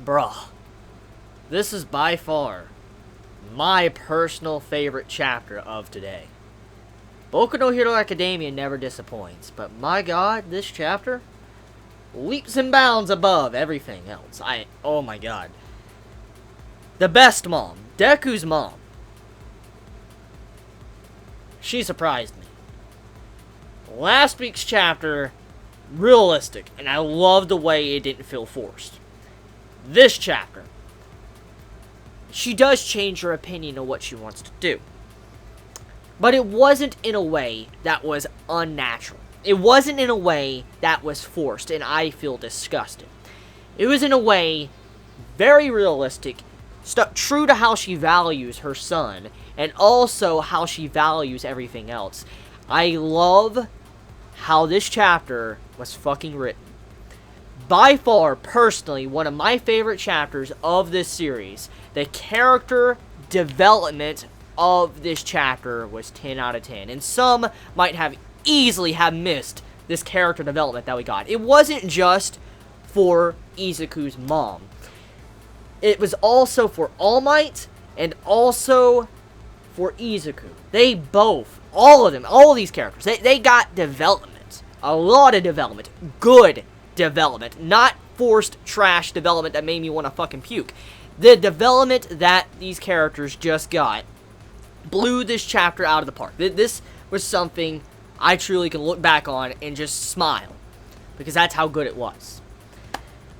Bruh, this is by far my personal favorite chapter of today. Boku no Hero Academia never disappoints, but my god, this chapter leaps and bounds above everything else. Oh my god. The best mom, Deku's mom. She surprised me. Last week's chapter, realistic, and I love the way it didn't feel forced. This chapter, she does change her opinion on what she wants to do. But it wasn't in a way that was unnatural. It wasn't in a way that was forced, and I feel disgusted. It was in a way very realistic, stuck true to how she values her son, and also how she values everything else. I love how this chapter was fucking written. By far, personally, one of my favorite chapters of this series. The character development of this chapter was 10 out of 10. And some might have easily have missed this character development that we got. It wasn't just for Izuku's mom. It was also for All Might and also for Izuku. They both, all of them, all of these characters, they got development. A lot of development. Good development. Not forced trash development that made me want to fucking puke. The development that these characters just got blew this chapter out of the park. This was something I truly can look back on and just smile, because that's how good it was.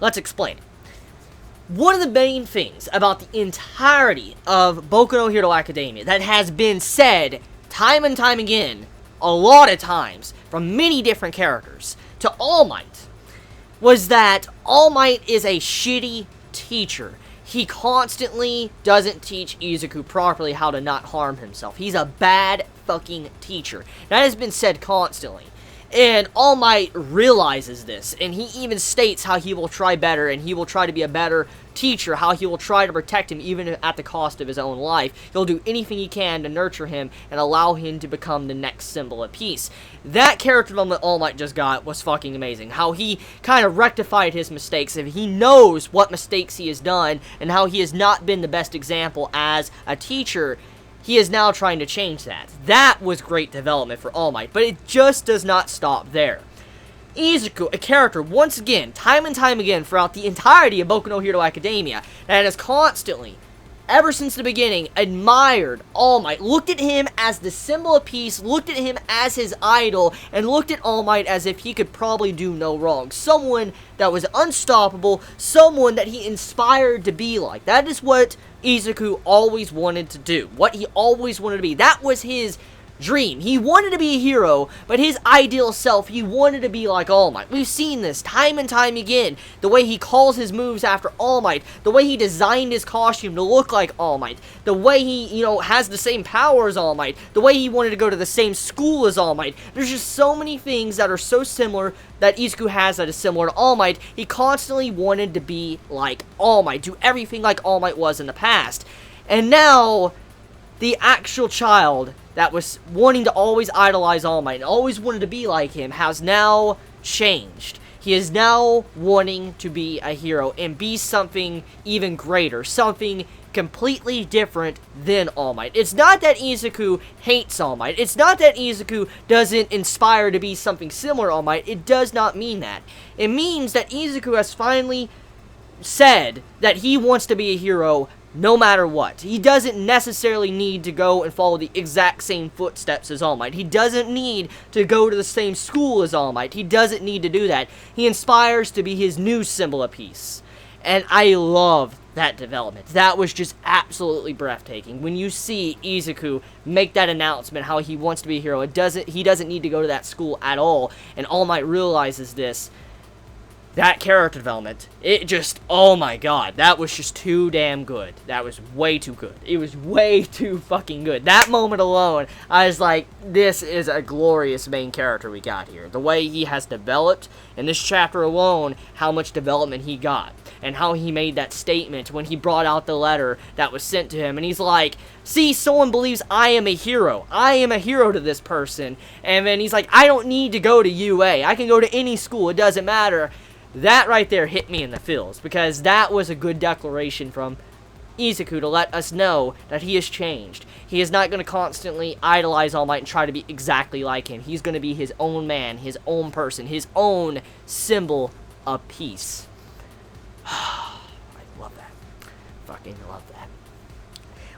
Let's explain. One of the main things about the entirety of Boku no Hero Academia that has been said time and time again, a lot of times, from many different characters, to All Might, was that All Might is a shitty teacher. He constantly doesn't teach Izuku properly how to not harm himself. He's a bad fucking teacher. That has been said constantly. And All Might realizes this, and he even states how he will try better, and he will try to be a better teacher, how he will try to protect him even at the cost of his own life. He'll do anything he can to nurture him and allow him to become the next symbol of peace. That character development All Might just got was fucking amazing. How he kind of rectified his mistakes, and he knows what mistakes he has done, and how he has not been the best example as a teacher. He is now trying to change that. That was great development for All Might, but it just does not stop there. Izuku, a character, once again, time and time again, throughout the entirety of Boku no Hero Academia, that has constantly, ever since the beginning, admired All Might, looked at him as the symbol of peace, looked at him as his idol, and looked at All Might as if he could probably do no wrong. Someone that was unstoppable, someone that he inspired to be like. That is what Izuku always wanted to do, what he always wanted to be. That was his dream. He wanted to be a hero, but his ideal self, he wanted to be like All Might. We've seen this time and time again. The way he calls his moves after All Might, the way he designed his costume to look like All Might, the way he, has the same power as All Might, the way he wanted to go to the same school as All Might. There's just so many things that are so similar that Izuku has that is similar to All Might. He constantly wanted to be like All Might, do everything like All Might was in the past. And now, the actual child that was wanting to always idolize All Might and always wanted to be like him has now changed. He is now wanting to be a hero and be something even greater, something completely different than All Might. It's not that Izuku hates All Might. It's not that Izuku doesn't inspire to be something similar to All Might. It does not mean that. It means that Izuku has finally said that he wants to be a hero no matter what. He doesn't necessarily need to go and follow the exact same footsteps as All Might. He doesn't need to go to the same school as All Might. He doesn't need to do that. He inspires to be his new symbol of peace. And I love that development. That was just absolutely breathtaking. When you see Izuku make that announcement, how he wants to be a hero, he doesn't need to go to that school at all, and All Might realizes this. That character development, it just, oh my god, that was just too damn good. That was way too good. It was way too fucking good. That moment alone, I was like, this is a glorious main character we got here. The way he has developed, in this chapter alone, how much development he got. And how he made that statement when he brought out the letter that was sent to him. And he's like, See, someone believes I am a hero. I am a hero to this person. And then he's like, I don't need to go to UA. I can go to any school. It doesn't matter. That right there hit me in the feels, because that was a good declaration from Izuku to let us know that he has changed. He is not going to constantly idolize All Might and try to be exactly like him. He's going to be his own man, his own person, his own symbol of peace. I love that. Fucking love that.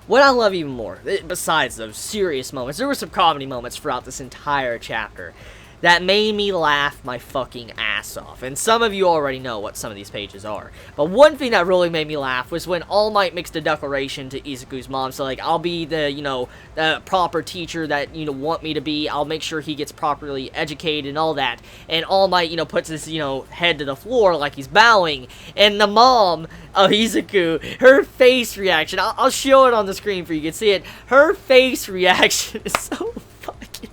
What I love even more, besides those serious moments, there were some comedy moments throughout this entire chapter that made me laugh my fucking ass off. And some of you already know what some of these pages are. But one thing that really made me laugh was when All Might makes the declaration to Izuku's mom. So, like, I'll be the, the proper teacher that, want me to be. I'll make sure he gets properly educated and all that. And All Might, puts his, head to the floor like he's bowing. And the mom of Izuku, her face reaction, I'll show it on the screen for you can see it. Her face reaction is so fucking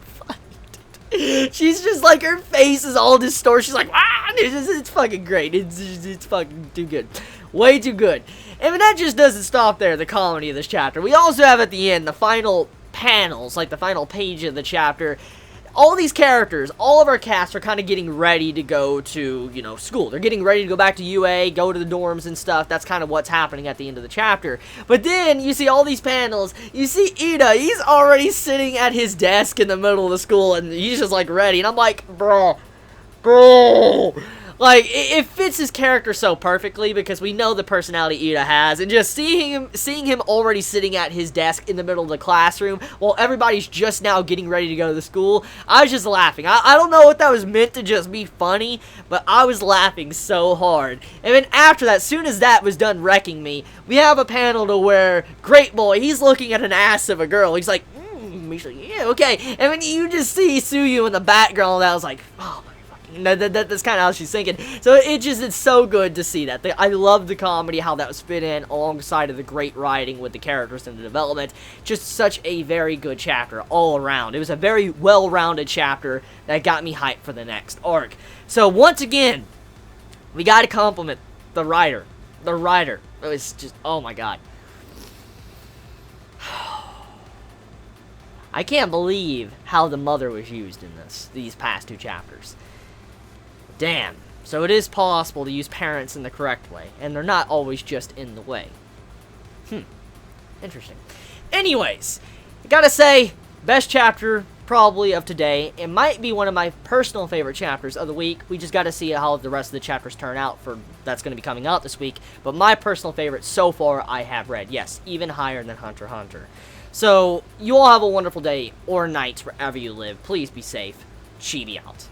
she's just like, her face is all distorted. She's like, ah, it's fucking great. It's fucking too good. Way too good. And that just doesn't stop there, the comedy of this chapter. We also have at the end, the final panels, like the final page of the chapter. All these characters, all of our cast are kind of getting ready to go to, school. They're getting ready to go back to UA, go to the dorms and stuff. That's kind of what's happening at the end of the chapter. But then, you see all these panels. You see Ida, he's already sitting at his desk in the middle of the school, and he's just, like, ready. And I'm like, bro. Like, it fits his character so perfectly because we know the personality Ida has, and just seeing him already sitting at his desk in the middle of the classroom while everybody's just now getting ready to go to the school, I was just laughing. I don't know if that was meant to just be funny, but I was laughing so hard. And then after that, as soon as that was done wrecking me, we have a panel to where Great Boy, he's looking at an ass of a girl. He's like, he's like, yeah, okay. And then you just see Suyu in the background, and I was like, oh my. That's kind of how she's thinking. So it's so good to see that. I love the comedy, how that was fit in alongside of the great writing with the characters and the development. Just such a very good chapter all around. It was a very well-rounded chapter that got me hyped for the next arc. So once again, we got to compliment the writer. The writer. It was just, oh my god. I can't believe how the mother was used in these past two chapters. Damn. So it is possible to use parents in the correct way, and they're not always just in the way. Interesting. Anyways, I gotta say, best chapter probably of today. It might be one of my personal favorite chapters of the week. We just gotta see how the rest of the chapters turn out that's gonna be coming out this week. But my personal favorite so far I have read. Yes, even higher than Hunter x Hunter. So, you all have a wonderful day or night wherever you live. Please be safe. Chibi out.